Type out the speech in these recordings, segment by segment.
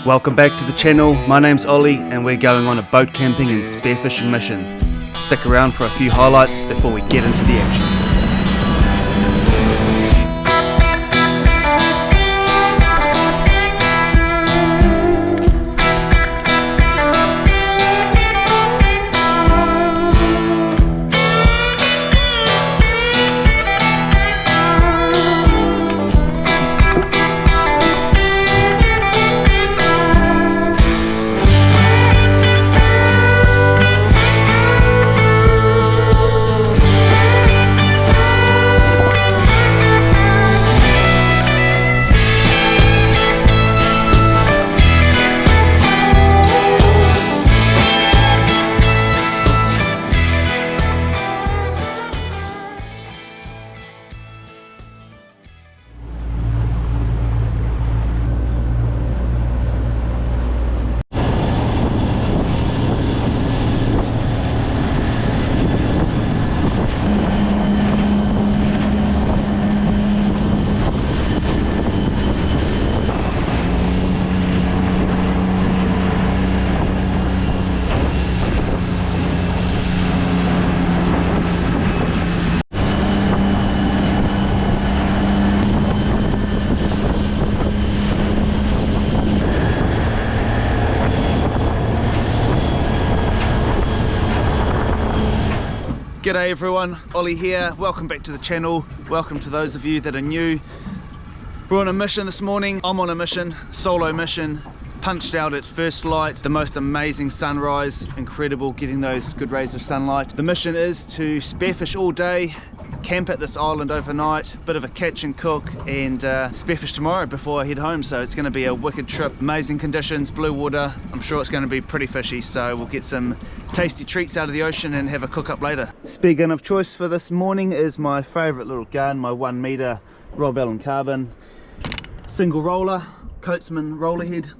Welcome back to the channel. My name's Ollie and we're going on a boat camping and spearfishing mission. Stick around for a few highlights before we get into the action. G'day everyone, Ollie here. Welcome back to the channel. Welcome to those of you that are new. We're on a mission this morning. I'm on a mission, solo mission. Punched out at first light, the most amazing sunrise. Incredible getting those good rays of sunlight. The mission is to spearfish all day, camp at this island overnight, bit of a catch and cook, and spearfish tomorrow before I head home. So it's going to be a wicked trip. Amazing conditions, blue water. I'm sure it's going to be pretty fishy, so we'll get some tasty treats out of the ocean and have a cook up later. Spear gun of choice for this morning is my favourite little gun, my 1 metre Rob Allen carbon. Single roller, Coatsman roller head,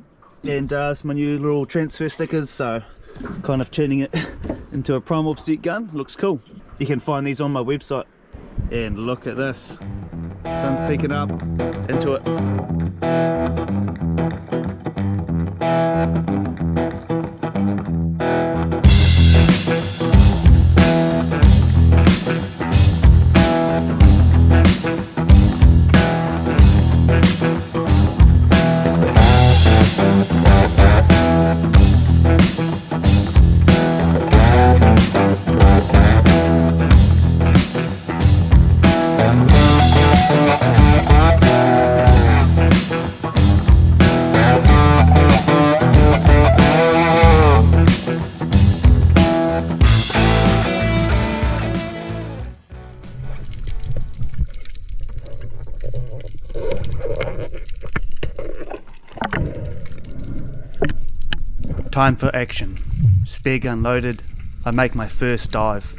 and it's my new little transfer stickers, so kind of turning it into a prime offset gun. Looks cool. You can find these on my website. And look at this, sun's peeking up into it. Time for action. Spear gun loaded, I make my first dive.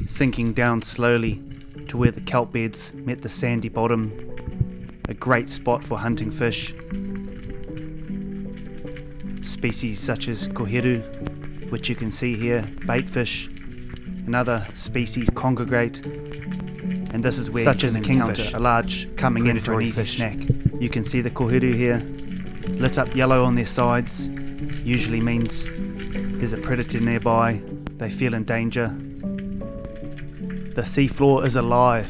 Sinking down slowly to where the kelp beds met the sandy bottom. A great spot for hunting fish. Species such as koheru, which you can see here, baitfish, and other species congregate. And this is where such as a kingfish, a large coming in for an easy snack. You can see the koheru here, lit up yellow on their sides. Usually means there's a predator nearby, they feel in danger. The seafloor is alive,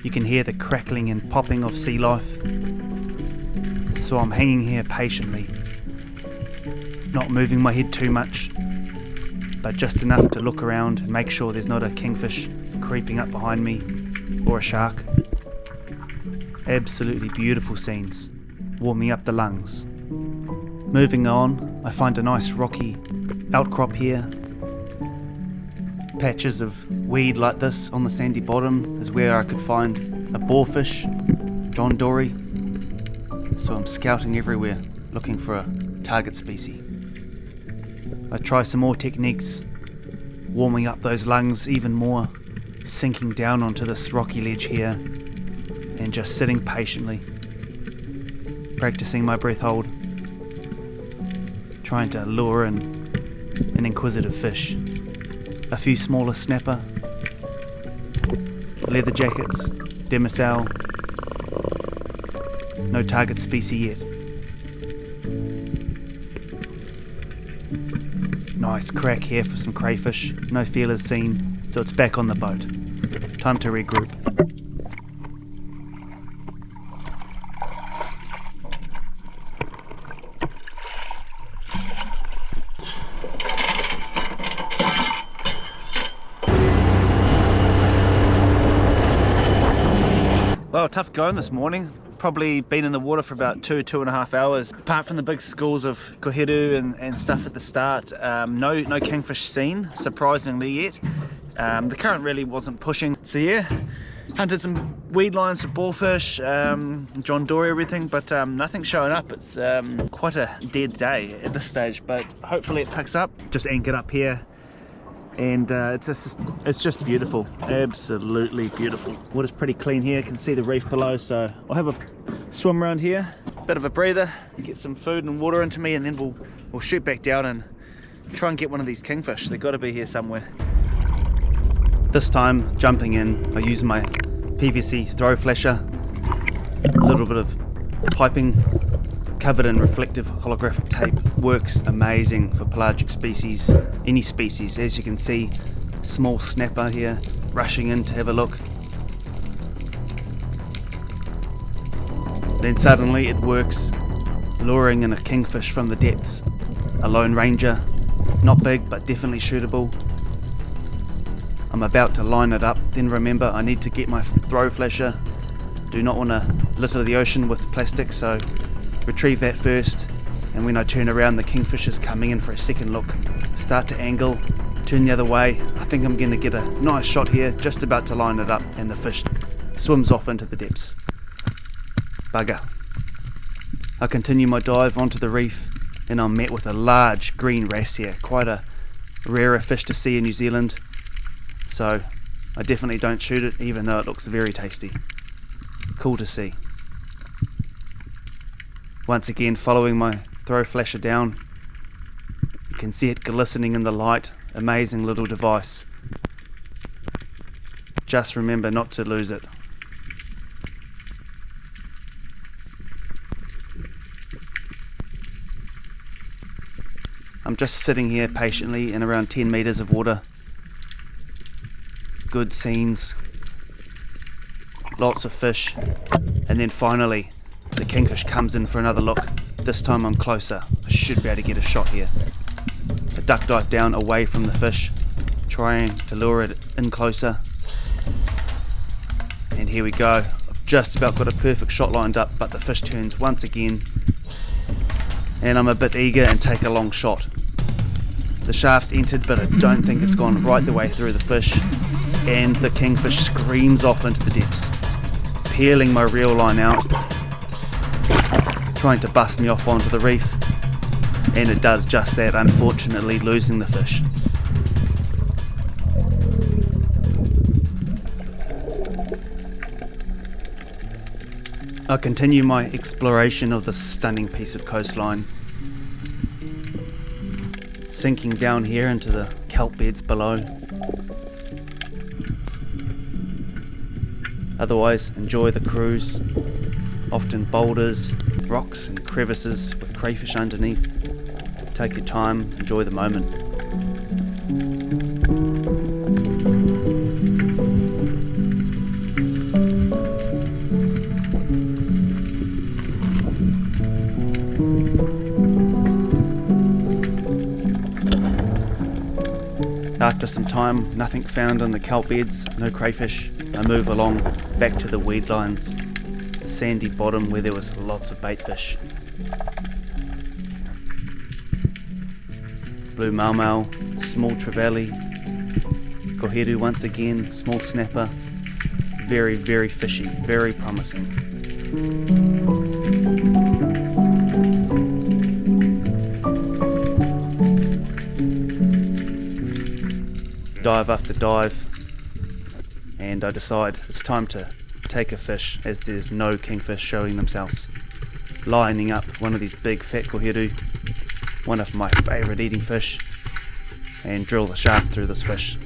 you can hear the crackling and popping of sea life. So I'm hanging here patiently, not moving my head too much, but just enough to look around and make sure there's not a kingfish creeping up behind me, or a shark. Absolutely beautiful scenes, warming up the lungs. Moving on, I find a nice rocky outcrop here. Patches of weed like this on the sandy bottom is where I could find a boarfish, John Dory. So I'm scouting everywhere, looking for a target species. I try some more techniques, warming up those lungs even more, sinking down onto this rocky ledge here, and just sitting patiently, practicing my breath hold. Trying to lure in an inquisitive fish. A few smaller snapper, leather jackets, demersal. No target species yet. Nice crack here for some crayfish, no feelers seen, so it's back on the boat. Time to regroup. Well, tough going this morning. Probably been in the water for about 2.5 hours. Apart from the big schools of koheru and stuff at the start, no kingfish seen, surprisingly yet. The current really wasn't pushing. So yeah, hunted some weed lines for boarfish, John Dory, everything, but nothing showing up. It's quite a dead day at this stage, but hopefully it picks up. Just anchored up here. And it's just beautiful, absolutely beautiful. Water's pretty clean here, you can see the reef below, so I'll have a swim around here, bit of a breather, get some food and water into me, and then we'll shoot back down and try and get one of these kingfish. They've got to be here somewhere. This time, jumping in, I use my PVC throw flasher, a little bit of piping covered in reflective holographic tape. Works amazing for pelagic species, any species. As you can see, small snapper here rushing in to have a look. Then suddenly it works, luring in a kingfish from the depths. A lone ranger, not big but definitely shootable. I'm about to line it up, then remember I need to get my throw flasher. Do not want to litter the ocean with plastic, so retrieve that first, and when I turn around the kingfish is coming in for a second look. Start to angle, turn the other way. I think I'm going to get a nice shot here, just about to line it up, and the fish swims off into the depths. Bugger. I continue my dive onto the reef, and I'm met with a large green wrasse here, quite a rarer fish to see in New Zealand, so I definitely don't shoot it, even though it looks very tasty. Cool to see. Once again, following my throw flasher down, you can see it glistening in the light. Amazing little device. Just remember not to lose it. I'm just sitting here patiently in around 10 meters of water. Good scenes, lots of fish, and then finally the kingfish comes in for another look. This time I'm closer. I should be able to get a shot here. I duck dive down away from the fish, trying to lure it in closer. And here we go. I've just about got a perfect shot lined up, but the fish turns once again. And I'm a bit eager and take a long shot. The shaft's entered, but I don't think it's gone right the way through the fish. And the kingfish screams off into the depths, peeling my reel line out, trying to bust me off onto the reef, and it does just that, unfortunately losing the fish. I continue my exploration of this stunning piece of coastline, sinking down here into the kelp beds below. Otherwise, enjoy the cruise. Often boulders, rocks and crevices with crayfish underneath. Take your time, enjoy the moment. After some time, nothing found on the kelp beds, no crayfish. I move along back to the weed lines, a sandy bottom where there was lots of bait fish. Blue maumau, small trevally, koheru once again, small snapper, very, very fishy, very promising. Dive after dive, and I decide it's time to take a fish as there's no kingfish showing themselves. Lining up one of these big fat koheru, one of my favourite eating fish, and drill the shaft through this fish.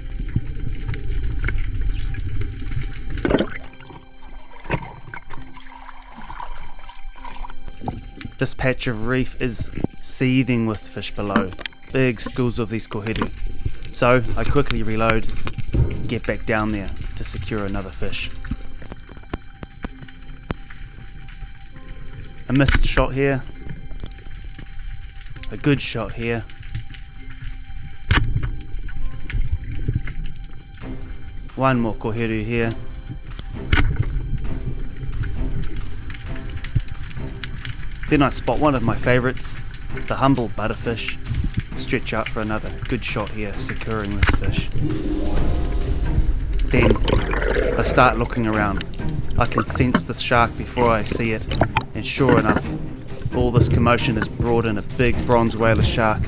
This patch of reef is seething with fish below. big schools of these koheru. So I quickly reload and get back down there to secure another fish. A missed shot here, a good shot here, one more koheru here, then I spot one of my favourites, the humble butterfish, stretch out for another good shot here, securing this fish. Then I start looking around. I can sense the shark before I see it, and sure enough, all this commotion has brought in a big bronze whaler shark,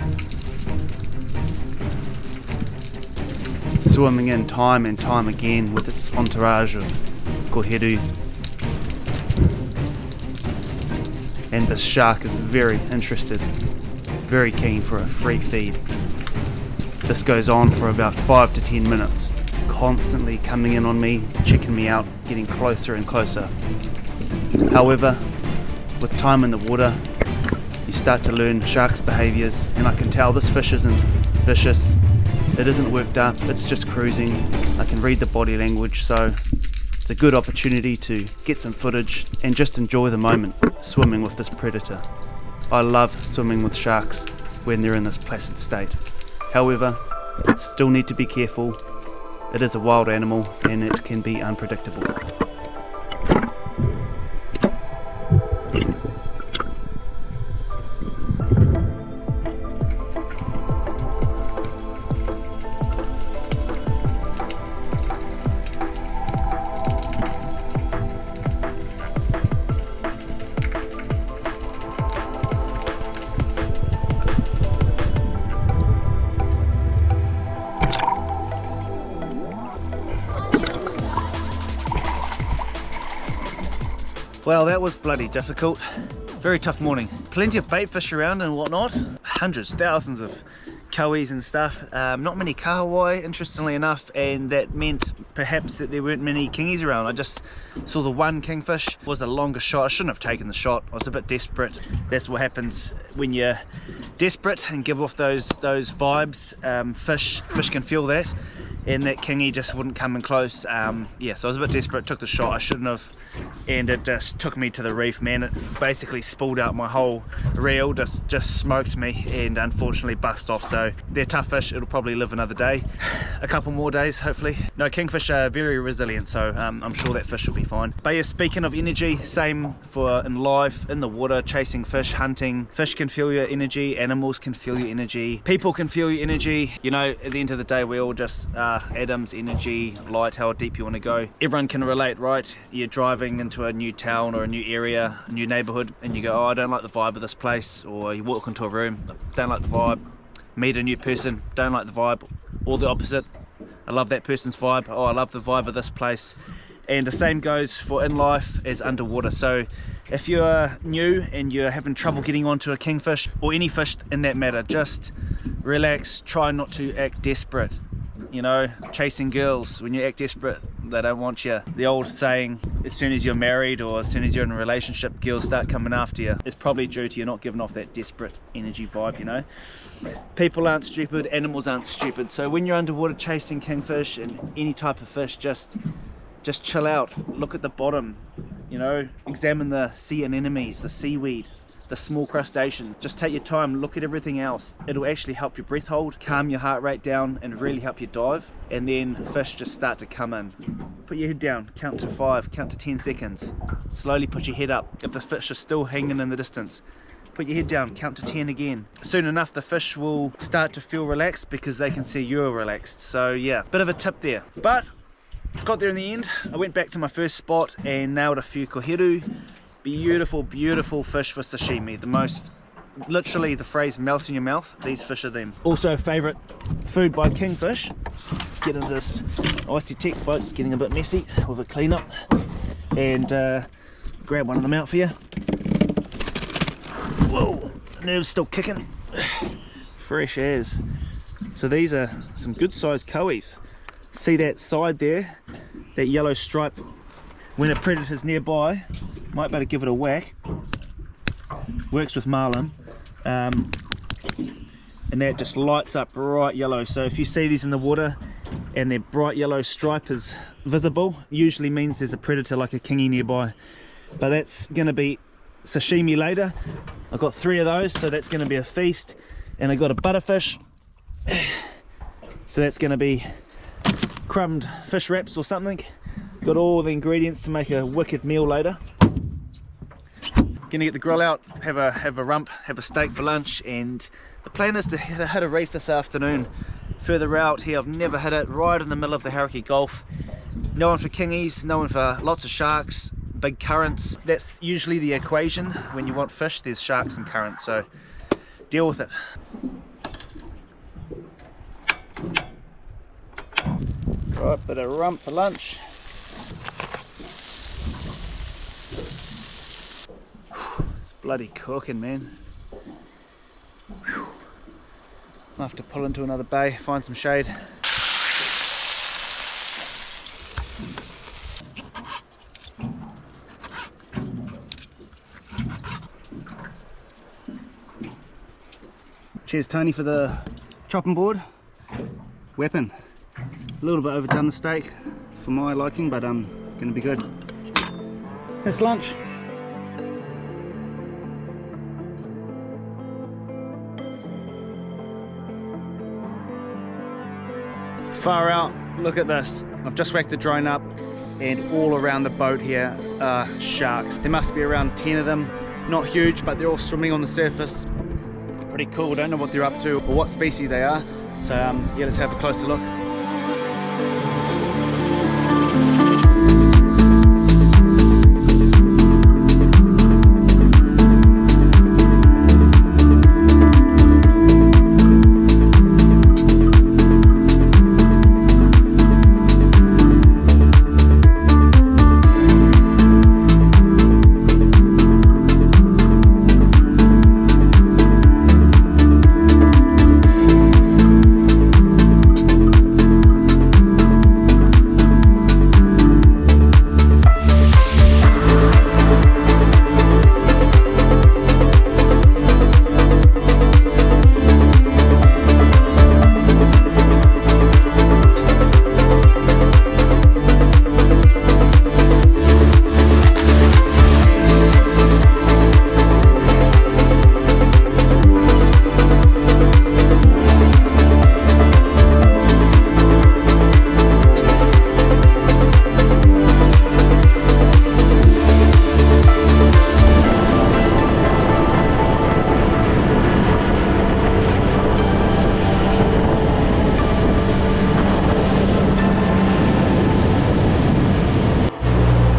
swimming in time and time again with its entourage of koheru. And this shark is very interested, very keen for a free feed. This goes on for about 5 to 10 minutes, constantly coming in on me, checking me out, getting closer and closer. However, with time in the water, you start to learn sharks' behaviours, and I can tell this fish isn't vicious, it isn't worked up, it's just cruising. I can read the body language, so it's a good opportunity to get some footage and just enjoy the moment swimming with this predator. I love swimming with sharks when they're in this placid state. However, still need to be careful. It is a wild animal and it can be unpredictable. Well, that was bloody difficult. Very tough morning. Plenty of bait fish around and whatnot. Hundreds, thousands of koi's and stuff. Not many kahawai, interestingly enough, and that meant perhaps that there weren't many kingies around. I just saw the one kingfish. It was a longer shot. I shouldn't have taken the shot. I was a bit desperate. That's what happens when you're desperate and give off those vibes. Fish can feel that. And that kingy just wouldn't come in close. Yeah, so I was a bit desperate, took the shot, I shouldn't have, and it just took me to the reef, man. It basically spilled out my whole reel, just smoked me, and unfortunately bust off. So they're tough fish, it'll probably live another day, a couple more days hopefully. No, kingfish are very resilient, so I'm sure that fish will be fine. But yeah, speaking of energy, same for in life, in the water, chasing fish, hunting. Fish can feel your energy, animals can feel your energy, people can feel your energy. You know, at the end of the day, we all just atoms, energy, light, how deep you want to go. Everyone can relate, right? You're driving into a new town or a new area, a new neighborhood, and you go, oh, I don't like the vibe of this place. Or you walk into a room, don't like the vibe. Meet a new person, don't like the vibe. Or the opposite, I love that person's vibe. Oh, I love the vibe of this place. And the same goes for in life as underwater. So if you're new and you're having trouble getting onto a kingfish or any fish in that matter, just relax, try not to act desperate. You know, chasing girls, when you act desperate, they don't want you. The old saying, as soon as you're married or as soon as you're in a relationship, girls start coming after you. It's probably due to you not giving off that desperate energy vibe, you know. People aren't stupid, animals aren't stupid. So when you're underwater chasing kingfish and any type of fish, just chill out, look at the bottom, you know, examine the sea anemones, the seaweed, the small crustaceans. Just take your time, look at everything else. It'll actually help your breath hold, calm your heart rate down, and really help you dive. And then fish just start to come in. Put your head down, count to 5, count to 10 seconds. Slowly put your head up. If the fish is still hanging in the distance, put your head down, count to 10 again. Soon enough the fish will start to feel relaxed because they can see you're relaxed. So yeah, bit of a tip there. But got there in the end. I went back to my first spot and nailed a few koheru. Beautiful, beautiful fish for sashimi. The most, literally the phrase melts in your mouth. These fish are them. Also favourite food by kingfish. Let's get into this icy tech boat. It's getting a bit messy with a clean up. And grab one of them out for you. Whoa, nerves still kicking. Fresh as. So these are some good sized koi's. See that side there, that yellow stripe? When a predator's nearby, might better give it a whack. Works with marlin. and that just lights up bright yellow. So if you see these in the water and their bright yellow stripe is visible, usually means there's a predator like a kingy nearby. But that's going to be sashimi later. I've got 3 of those, so that's going to be a feast. And I got a butterfish, so that's going to be crumbed fish wraps or something. Got all the ingredients to make a wicked meal later. Gonna get the grill out, have a rump, have a steak for lunch, and the plan is to hit a reef this afternoon further out here. I've never hit it, right in the middle of the Hauraki Gulf. Known for kingies, known for lots of sharks, big currents. That's usually the equation when you want fish. There's sharks and currents, so deal with it. Right, bit of rump for lunch. It's bloody cooking, man. I'll have to pull into another bay, find some shade. Cheers Tony for the chopping board. Weapon. A little bit overdone the steak for my liking, but gonna be good. It's lunch. Far out, look at this. I've just whacked the drone up and all around the boat here are sharks. There must be around 10 of them. Not huge, but they're all swimming on the surface. Pretty cool. Don't know what they're up to or what species they are. So yeah, let's have a closer look.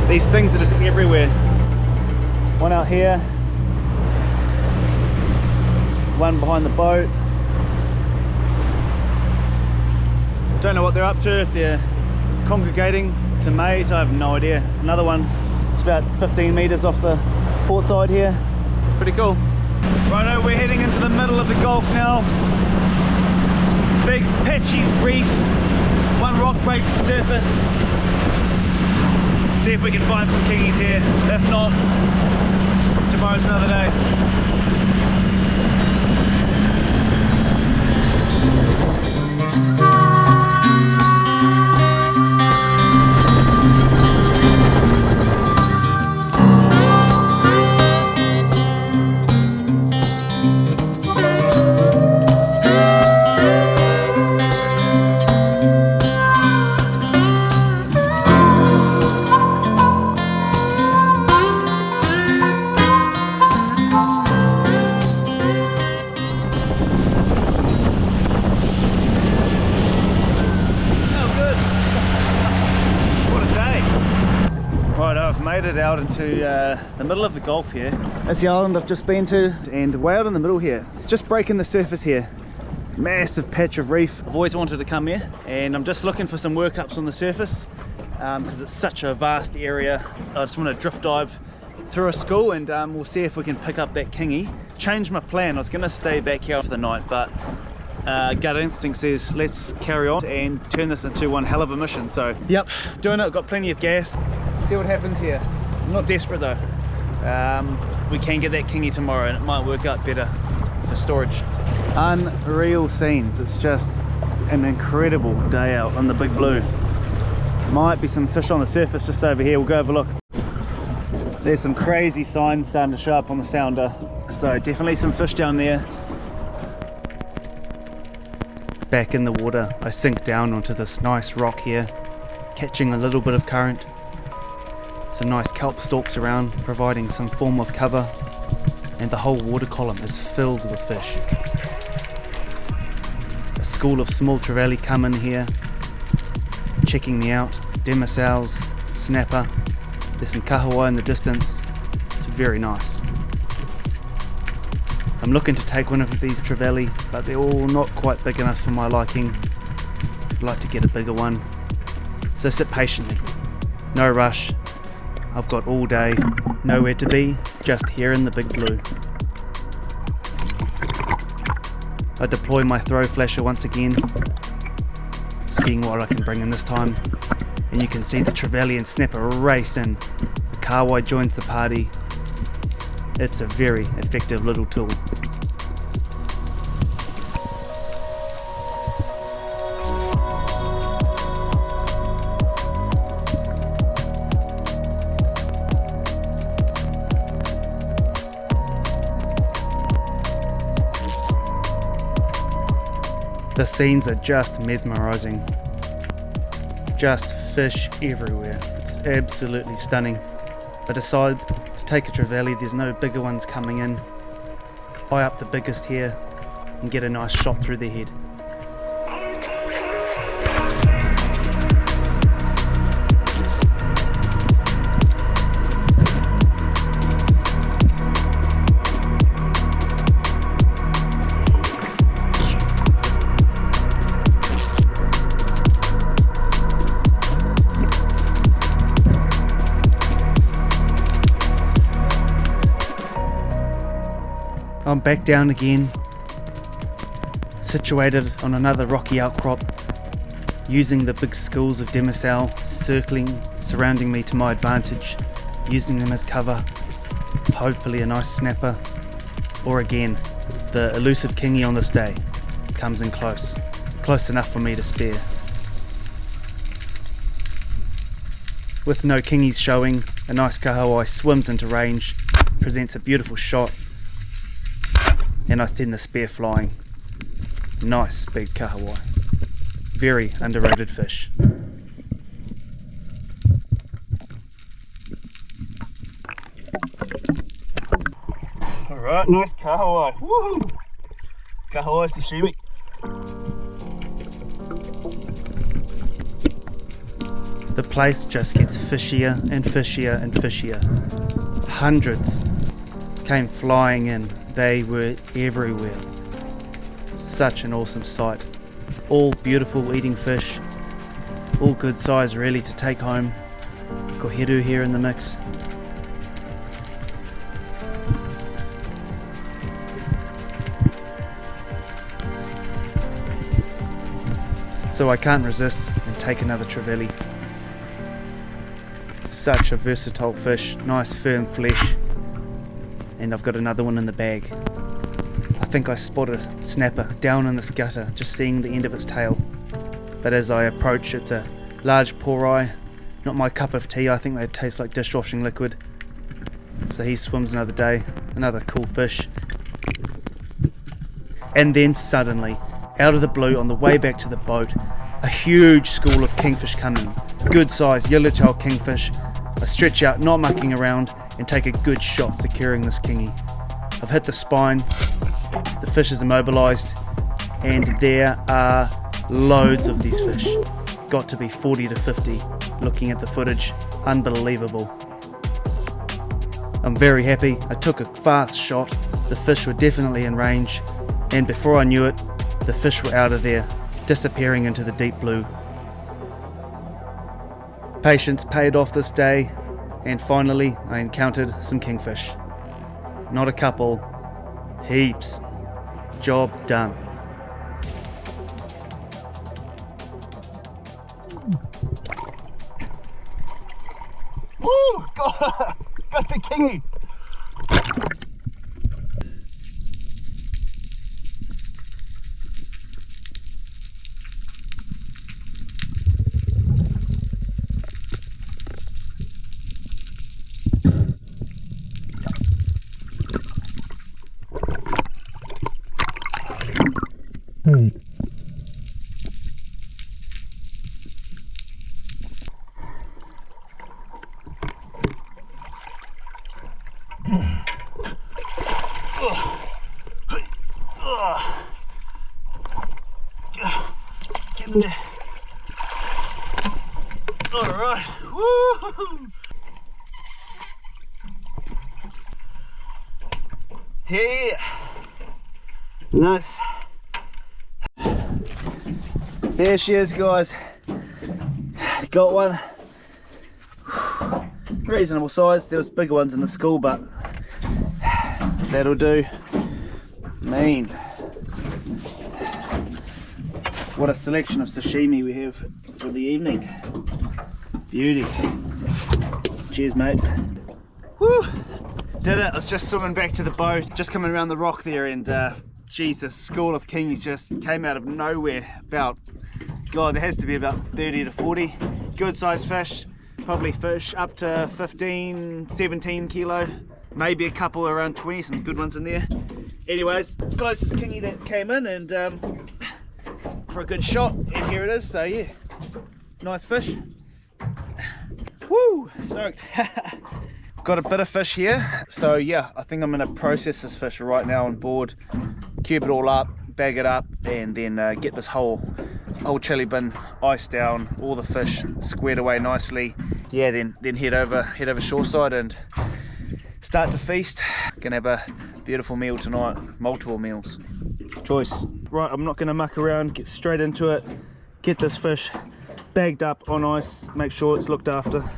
These things are just everywhere. One out here, one behind the boat. Don't know what they're up to, if they're congregating to mate, I have no idea. Another one, it's about 15 meters off the port side here. Pretty cool. Righto, we're heading into the middle of the Gulf now. Big patchy reef, one rock breaks the surface. See if we can find some kingies here. If not, tomorrow's another day. It out into the middle of the Gulf here. That's the island I've just been to, and way out in the middle here. It's just breaking the surface here. Massive patch of reef. I've always wanted to come here, and I'm just looking for some workups on the surface because it's such a vast area. I just want to drift dive through a school, and we'll see if we can pick up that kingy. Changed my plan. I was going to stay back here for the night, but gut instinct says let's carry on and turn this into one hell of a mission. So yep, doing it. Got plenty of gas. See what happens here. I'm not desperate though. We can get that kingy tomorrow and it might work out better for storage. Unreal scenes. It's just an incredible day out on the Big Blue. Might be some fish on the surface just over here. We'll go have a look. There's some crazy signs starting to show up on the sounder, so definitely some fish down there. Back in the water, I sink down onto this nice rock here, catching a little bit of current. Some nice kelp stalks around, providing some form of cover, and the whole water column is filled with fish. A school of small trevally come in here, checking me out. Demersals, snapper, there's some kahawai in the distance. It's very nice. I'm looking to take one of these trevally, but they're all not quite big enough for my liking. I'd like to get a bigger one. So sit patiently. No rush. I've got all day. Nowhere to be, just here in the Big Blue. I deploy my throw flasher once again, seeing what I can bring in this time. And you can see the trevally and snapper race in. The kahawai joins the party. It's a very effective little tool. The scenes are just mesmerizing. Just fish everywhere. It's absolutely stunning. I decide to take a trevally. There's no bigger ones coming in. Buy up the biggest here and get a nice shot through the head. I'm back down again, situated on another rocky outcrop, using the big schools of demersal circling, surrounding me to my advantage, using them as cover, hopefully a nice snapper, or again, the elusive kingy on this day comes in close enough for me to spare. With no kingies showing, a nice kahawai swims into range, presents a beautiful shot, and I send the spear flying. Nice big kahawai. Very underrated fish. Alright, nice kahawai. Woo! Kahawai sashimi. The place just gets fishier and fishier and fishier. Hundreds came flying in. They were everywhere. Such an awesome sight. All beautiful eating fish. All good size really to take home. Koheru here in the mix. So I can't resist and take another trevally. Such a versatile fish, nice firm flesh. And I've got another one in the bag. I think I spot a snapper down in this gutter, just seeing the end of its tail. But as I approach, it's a large poreye, not my cup of tea. I think they taste like dishwashing liquid. So he swims another day, another cool fish. And then suddenly, out of the blue, on the way back to the boat, a huge school of kingfish come in. Good size yellowtail kingfish. I stretch out, not mucking around, and take a good shot securing this kingy. I've hit the spine, the fish is immobilized, and there are loads of these fish. Got to be 40 to 50, looking at the footage. Unbelievable. I'm very happy. I took a fast shot. The fish were definitely in range, and before I knew it, the fish were out of there, disappearing into the deep blue. Patience paid off this day, and finally I encountered some kingfish. Not a couple, heaps. Job done. Woo! Got the kingy. Get in there. Alright, woo! Yeah, nice. There she is, guys. Got one. Reasonable size. There was bigger ones in the school, but that'll do. Mean. What a selection of sashimi we have for the evening. Beauty. Cheers, mate. Woo! Did it. I was just swimming back to the boat, just coming around the rock there, and geez, this school of kingies just came out of nowhere. About, God, there has to be about 30 to 40 good sized fish. Probably fish up to 15, 17 kilo, maybe a couple around 20, some good ones in there. Anyways, closest kingy that came in, and for a good shot, and here it is. So yeah, nice fish. Woo, stoked. Got a bit of fish here, so yeah, I think I'm going to process this fish right now on board, cube it all up, bag it up, and then get this whole chili bin iced down, all the fish squared away nicely. Yeah, then head over shoreside and start to feast. Gonna have a beautiful meal tonight, multiple meals. Choice. Right, I'm not gonna muck around, get straight into it, get this fish bagged up on ice, make sure it's looked after.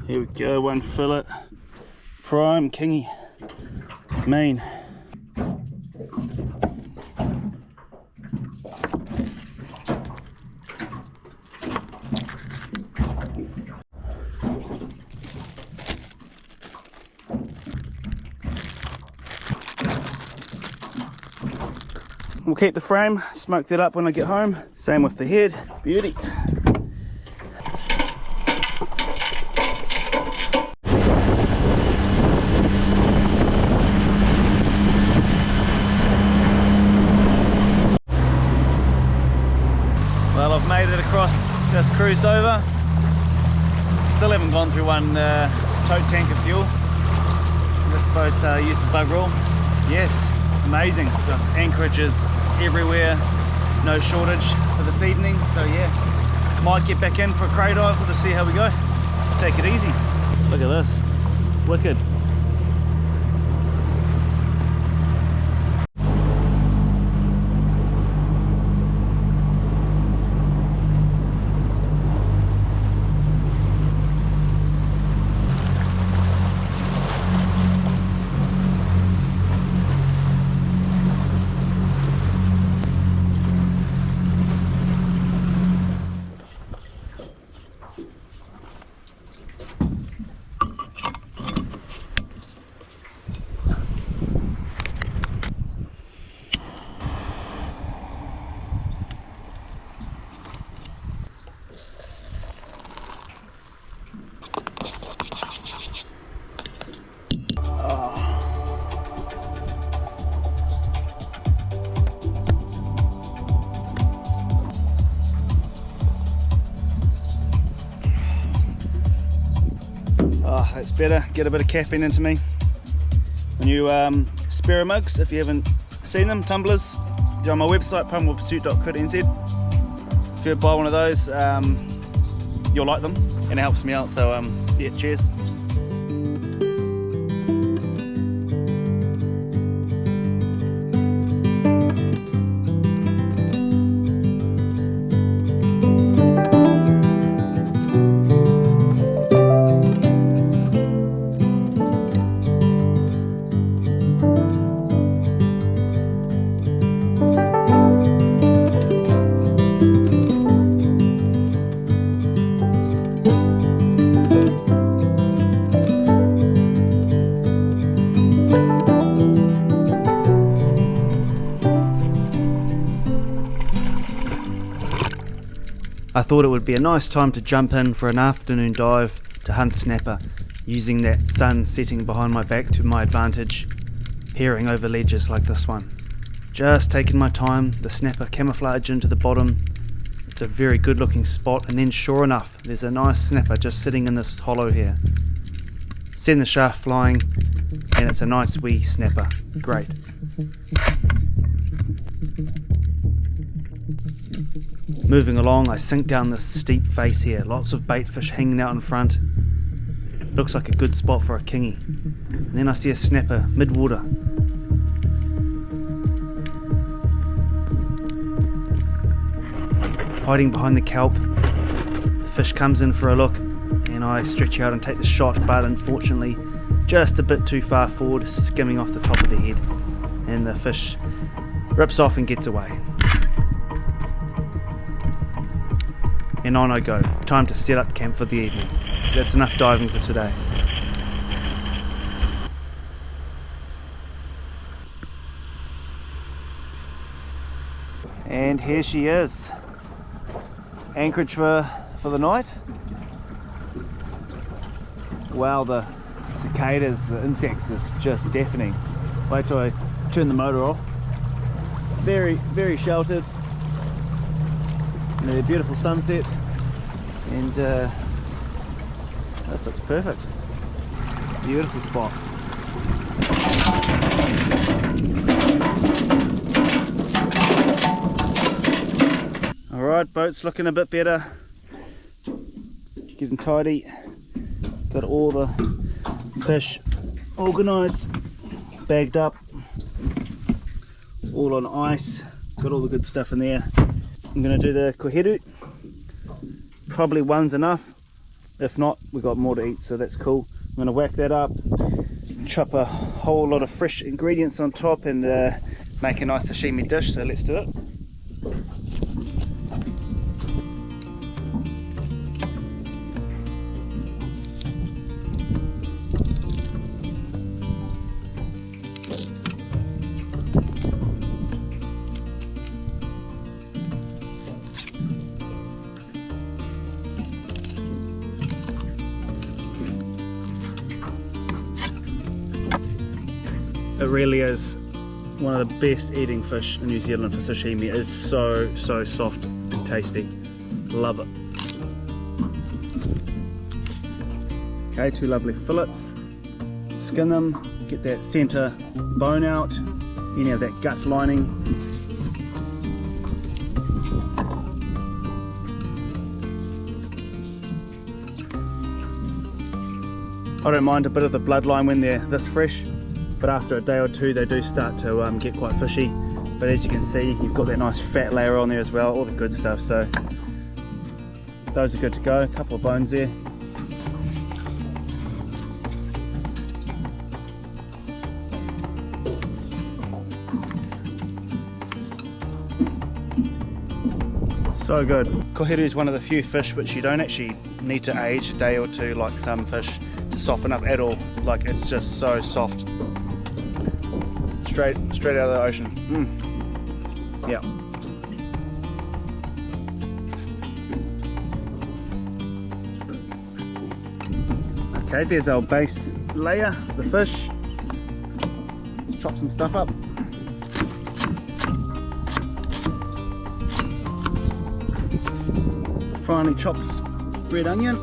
Here we go, one fillet, prime kingy, mean. We'll keep the frame, smoke that up when I get home. Same with the head, beauty. Well, I've made it across, just cruised over. Still haven't gone through one tote tank of fuel. This boat uses bugger all. Yeah, it's amazing. The anchorage is everywhere, no shortage for this evening. So yeah, might get back in for a crate dive. We'll just see how we go. Take it easy. Look at this, wicked. Oh, that's better. Get a bit of caffeine into me. The new Spiro mugs, if you haven't seen them, tumblers. They're on my website, pumpwellpursuit.co.nz. If you buy one of those, you'll like them, and it helps me out. So yeah, cheers. I thought it would be a nice time to jump in for an afternoon dive to hunt snapper, using that sun setting behind my back to my advantage, peering over ledges like this one. Just taking my time, the snapper camouflage into the bottom. It's a very good looking spot, and then sure enough, there's a nice snapper just sitting in this hollow here. Send the shaft flying, and it's a nice wee snapper. Great. Moving along, I sink down this steep face here, lots of bait fish hanging out in front. Looks like a good spot for a kingy. And then I see a snapper mid-water. Hiding behind the kelp. The fish comes in for a look, and I stretch out and take the shot, but unfortunately just a bit too far forward, skimming off the top of the head, and the fish rips off and gets away. And on I go. Time to set up camp for the evening. That's enough diving for today. And here she is. Anchorage for the night. Wow, the cicadas, the insects is just deafening. Wait till I turn the motor off. Very, very sheltered. A beautiful sunset, and this looks perfect. Beautiful spot. Alright, boat's looking a bit better. Getting tidy. Got all the fish organised, bagged up, all on ice. Got all the good stuff in there. I'm going to do the koheru. Probably one's enough. If not, we've got more to eat, so that's cool. I'm going to whack that up, chop a whole lot of fresh ingredients on top, and make a nice sashimi dish, so let's do it. It really is one of the best eating fish in New Zealand for sashimi. It is so soft and tasty. Love it. Okay, two lovely fillets. Skin them, get that centre bone out, any of that gut lining. I don't mind a bit of the bloodline when they're this fresh, but after a day or two they do start to get quite fishy. But as you can see, you've got that nice fat layer on there as well, all the good stuff, so those are good to go. A couple of bones there. So good. Koheru is one of the few fish which you don't actually need to age a day or two like some fish to soften up at all. Like, it's just so soft. Straight out of the ocean. Yeah. Okay, there's our base layer, the fish. Let's chop some stuff up. Finely chopped red onion,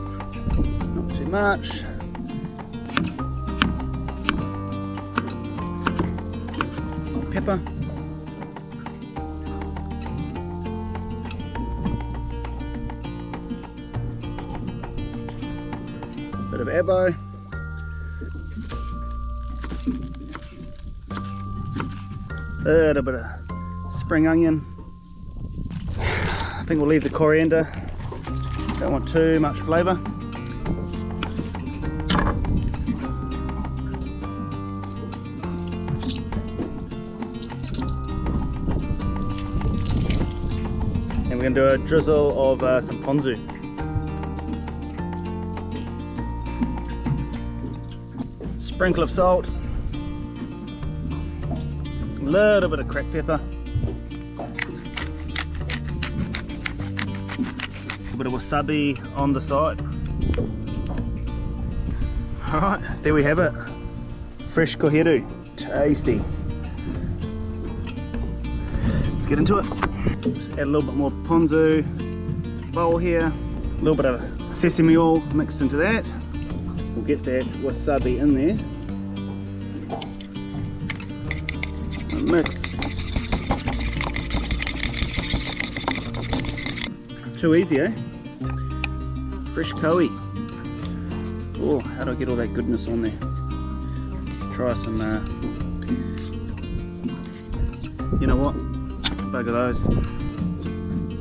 not too much. Pepper. Bit of abo. A little bit of spring onion. I think we'll leave the coriander. Don't want too much flavour. And we're going to do a drizzle of some ponzu. Sprinkle of salt. A little bit of cracked pepper. wasabi on the side. Alright, there we have it. Fresh koheru. Tasty. Let's get into it. Just add a little bit more ponzu. Bowl here. A little bit of sesame oil mixed into that. We'll get that wasabi in there. Mix. Too easy, eh? Fresh koe. Oh, how do I get all that goodness on there? Try some, you know what? Bugger those.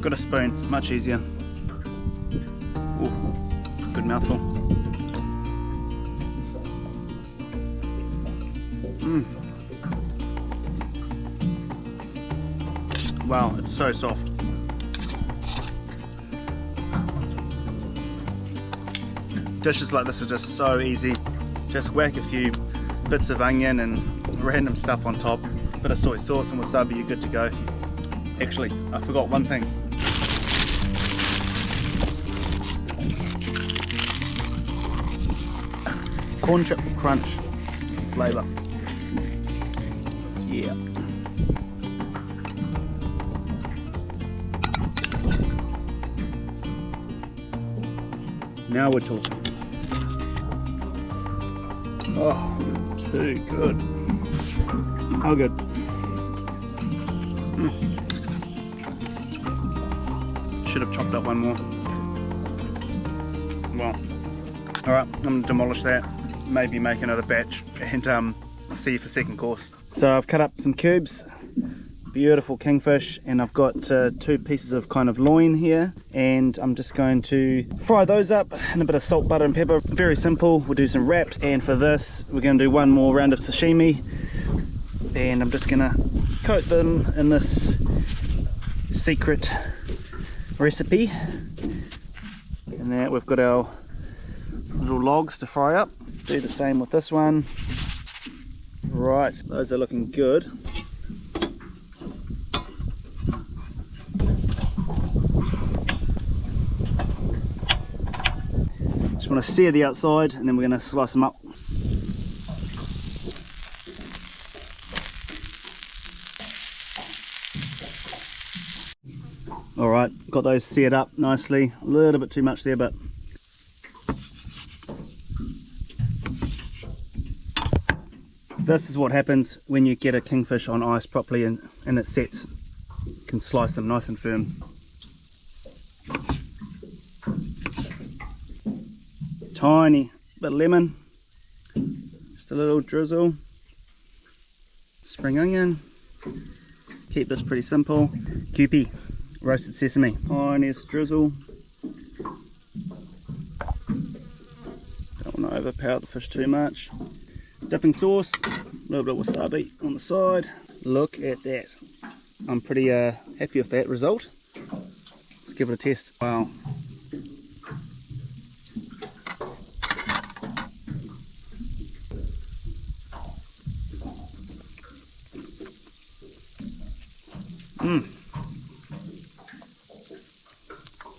Got a spoon, much easier. Ooh, good mouthful. Wow, it's so soft. Dishes like this are just so easy. Just whack a few bits of onion and random stuff on top. Bit of soy sauce and wasabi, you're good to go. Actually, I forgot one thing. Corn chip crunch flavour. Yeah. Now we're talking. Oh, too good. How good. Should have chopped up one more. Well, alright, I'm going to demolish that. Maybe make another batch and see you for second course. So I've cut up some cubes. Beautiful kingfish, and I've got 2 pieces of kind of loin here, and I'm just going to fry those up in a bit of salt, butter and pepper. Very simple. We'll do some wraps, and for this we're going to do one more round of sashimi, and I'm just going to coat them in this secret recipe. And that we've got our little logs to fry up. Do the same with this one. Right, those are looking good. Just want to sear the outside, and then we're going to slice them up. Alright, got those seared up nicely. A little bit too much there, but this is what happens when you get a kingfish on ice properly and it sets. You can slice them nice and firm. Tiny bit of lemon, just a little drizzle, spring onion. Keep this pretty simple. Kewpie, roasted sesame, tiniest drizzle. Don't want to overpower the fish too much. Dipping sauce, a little bit of wasabi on the side. Look at that. I'm pretty happy with that result. Let's give it a test. Wow.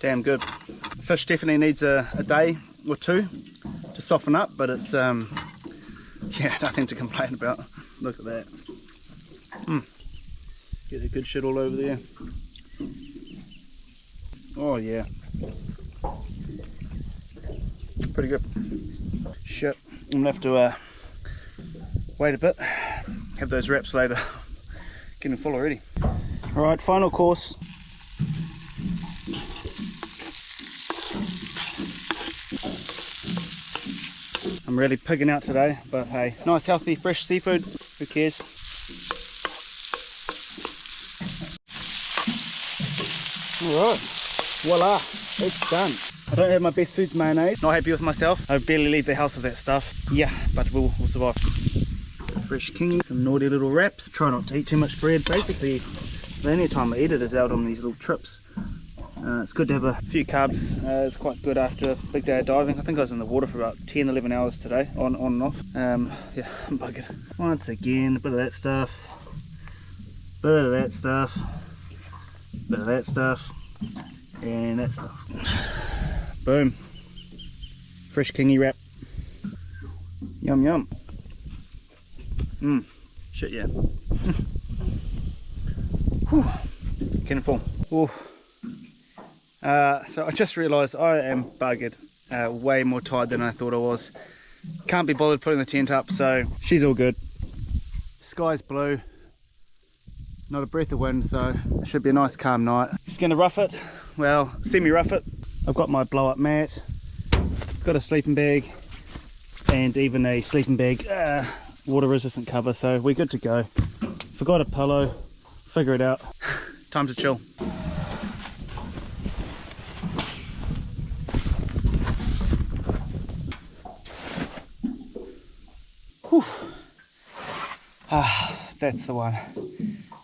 Damn good. Fish definitely needs a day or two to soften up, but it's yeah, nothing to complain about. Look at that. Get the good shit all over there. Oh yeah. Pretty good. Shit. I'm gonna have to wait a bit. Have those wraps later. Getting full already. Alright, final course. I'm really pigging out today, but hey, nice healthy fresh seafood, who cares? Alright, voila, it's done. I don't have my best foods mayonnaise, not happy with myself. I barely leave the house with that stuff. Yeah, but we'll survive. Fresh king, some naughty little wraps. Try not to eat too much bread. Basically, the only time I eat it is out on these little trips. It's good to have a few carbs. It's quite good after a big day of diving. I think I was in the water for about 10-11 hours today, on and off. Yeah, I'm buggered. Once again, a bit of that stuff, bit of that stuff, bit of that stuff, and that stuff. Boom. Fresh kingy wrap. Yum yum. Shit yeah. Whew. Can full. So I just realised I am buggered. Way more tired than I thought I was. Can't be bothered putting the tent up, so she's all good. Sky's blue. Not a breath of wind, so it should be a nice calm night. Just gonna rough it. Well, semi-rough it. I've got my blow-up mat. Got a sleeping bag. And even a sleeping bag water resistant cover, so we're good to go. Forgot a pillow. Figure it out. Time to chill. Whew. That's the one.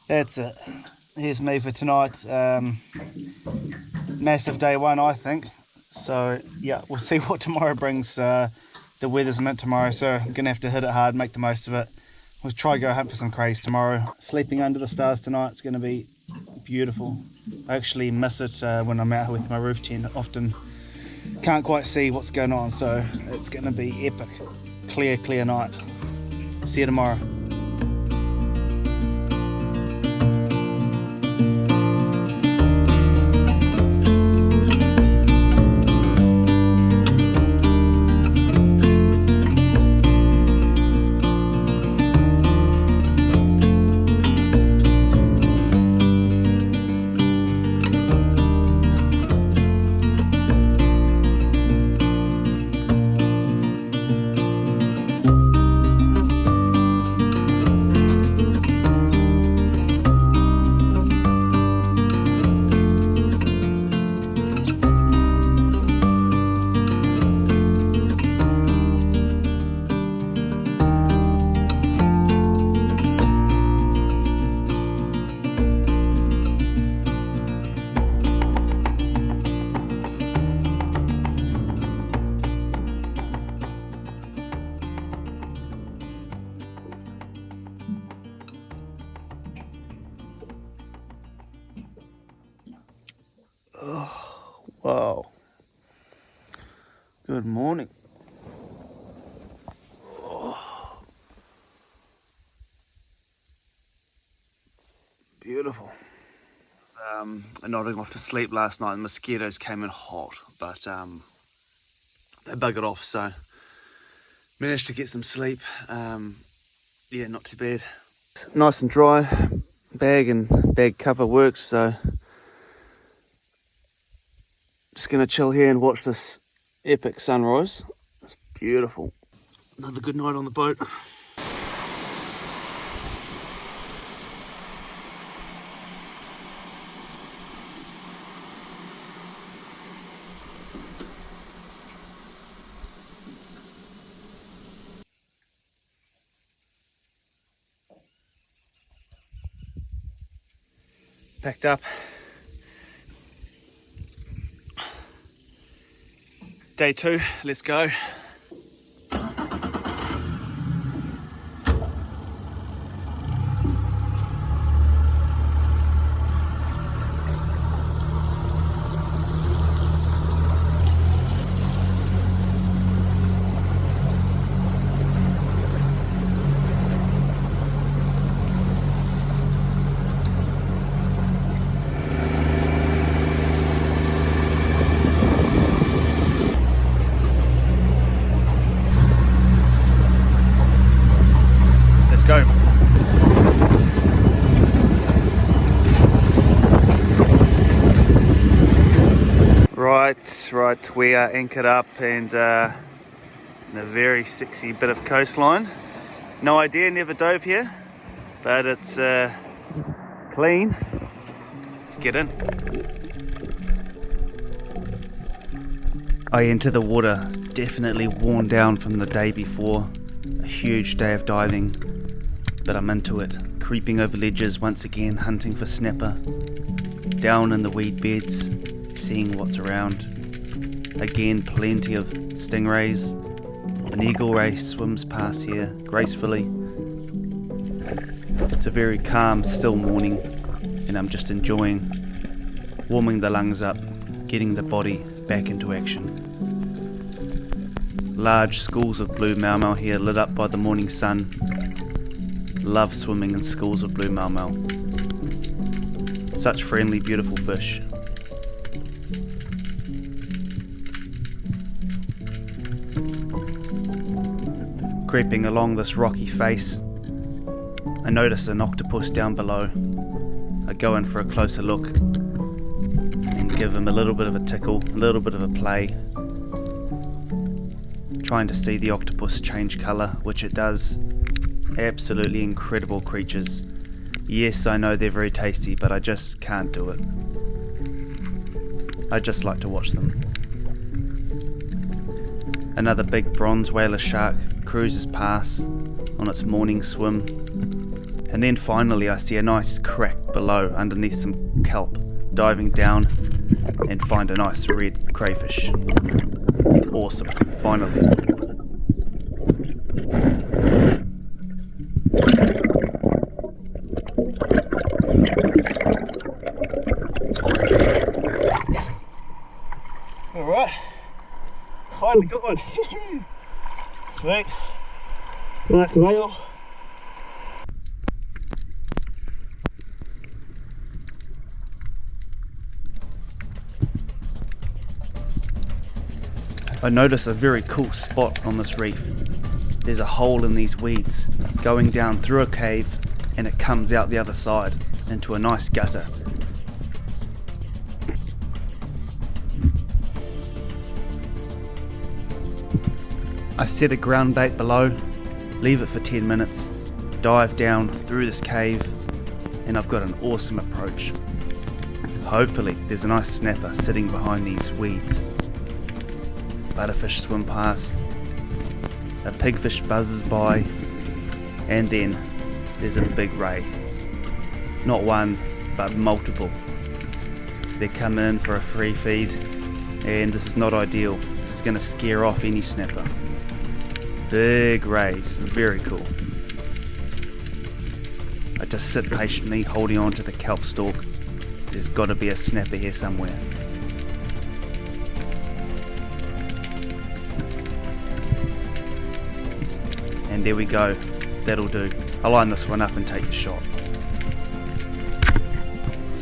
That's it. Here's me for tonight. Massive day one, I think. So yeah, we'll see what tomorrow brings. The weather's mint tomorrow, so I'm gonna have to hit it hard, make the most of it. We'll try to go hunt for some crays tomorrow. Sleeping under the stars tonight, it's gonna be beautiful. I actually miss it when I'm out here with my roof tent. I often can't quite see what's going on, so it's gonna be epic. Clear night. See you tomorrow. Oh, wow. Good morning. Oh, beautiful. Nodding off to sleep last night. The mosquitoes came in hot, but they buggered off, so managed to get some sleep. Yeah, not too bad. Nice and dry. Bag and bag cover works, so just gonna chill here and watch this epic sunrise. It's beautiful. Another good night on the boat. Packed up. Day 2, let's go. Go. Right, we are anchored up and in a very sexy bit of coastline. No idea, never dove here, but it's clean. Let's get in. I enter the water, definitely worn down from the day before. A huge day of diving. But I'm into it, creeping over ledges once again, hunting for snapper, down in the weed beds, seeing what's around. Again, plenty of stingrays. An eagle ray swims past here gracefully. It's a very calm, still morning, and I'm just enjoying warming the lungs up, getting the body back into action. Large schools of blue mau here lit up by the morning sun. Love swimming in schools of blue mau. Such friendly, beautiful fish. Creeping along this rocky face, I notice an octopus down below. I go in for a closer look and give him a little bit of a tickle, a little bit of a play, trying to see the octopus change colour, which it does. Absolutely incredible creatures. Yes, I know they're very tasty, but I just can't do it. I just like to watch them. Another big bronze whaler shark cruises past on its morning swim, and then finally I see a nice crack below underneath some kelp, diving down and find a nice red crayfish. Awesome, finally. Alright, finally got one. Sweet, nice male. I notice a very cool spot on this reef. There's a hole in these weeds going down through a cave, and it comes out the other side into a nice gutter. I set a ground bait below, leave it for 10 minutes, dive down through this cave, and I've got an awesome approach. Hopefully there's a nice snapper sitting behind these weeds. Butterfish swim past, a pigfish buzzes by, and then there's a big ray. Not one, but multiple. They're coming in for a free feed, and this is not ideal. This is going to scare off any snapper. Big rays, very cool. I just sit patiently holding on to the kelp stalk. There's got to be a snapper here somewhere. And there we go, that'll do. I'll line this one up and take the shot.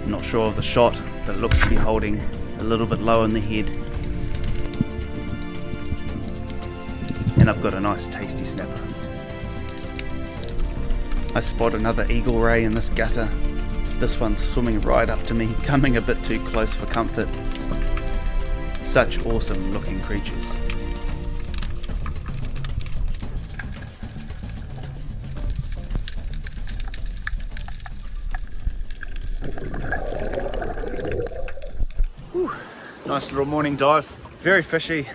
Not sure of the shot, but it looks to be holding a little bit low in the head. And I've got a nice tasty snapper. I spot another eagle ray in this gutter. This one's swimming right up to me, coming a bit too close for comfort. Such awesome looking creatures. Whew. Nice little morning dive. Very fishy.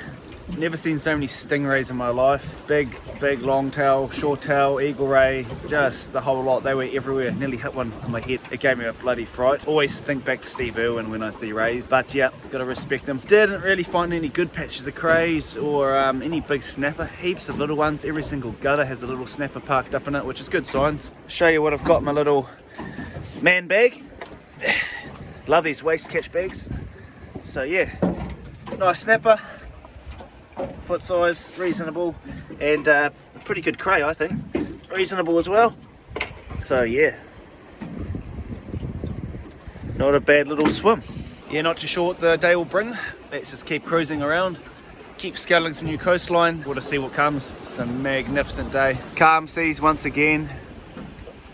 Never seen so many stingrays in my life. Big, long tail, short tail, eagle ray, just the whole lot. They were everywhere. Nearly hit one on my head. It gave me a bloody fright. Always think back to Steve Irwin when I see rays, but yeah, gotta respect them. Didn't really find any good patches of crays or any big snapper. Heaps of little ones. Every single gutter has a little snapper parked up in it, which is good signs. Show you what I've got in my little man bag. Love these waste catch bags. So yeah, nice snapper. Foot size, reasonable, and pretty good cray, I think. Reasonable as well. So yeah, not a bad little swim. Yeah, not too sure what the day will bring. Let's just keep cruising around, keep scaling some new coastline. We'll just see what comes. It's a magnificent day. Calm seas once again,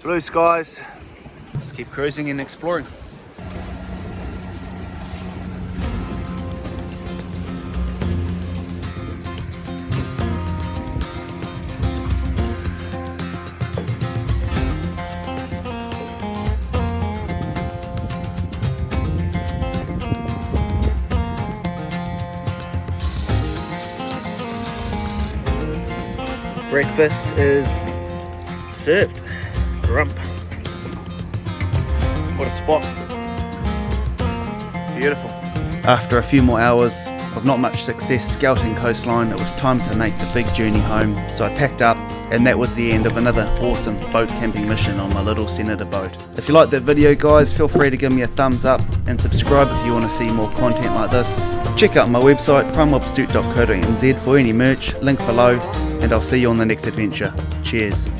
blue skies. Just keep cruising and exploring. Breakfast is served. Rump. What a spot. Beautiful. After a few more hours of not much success scouting coastline, it was time to make the big journey home. So I packed up, And that was the end of another awesome boat camping mission on my little Senator boat. If you liked that video guys, feel free to give me a thumbs up and subscribe if you want to see more content like this. Check out my website primewellpursuit.co.nz for any merch, link below, and I'll see you on the next adventure. Cheers.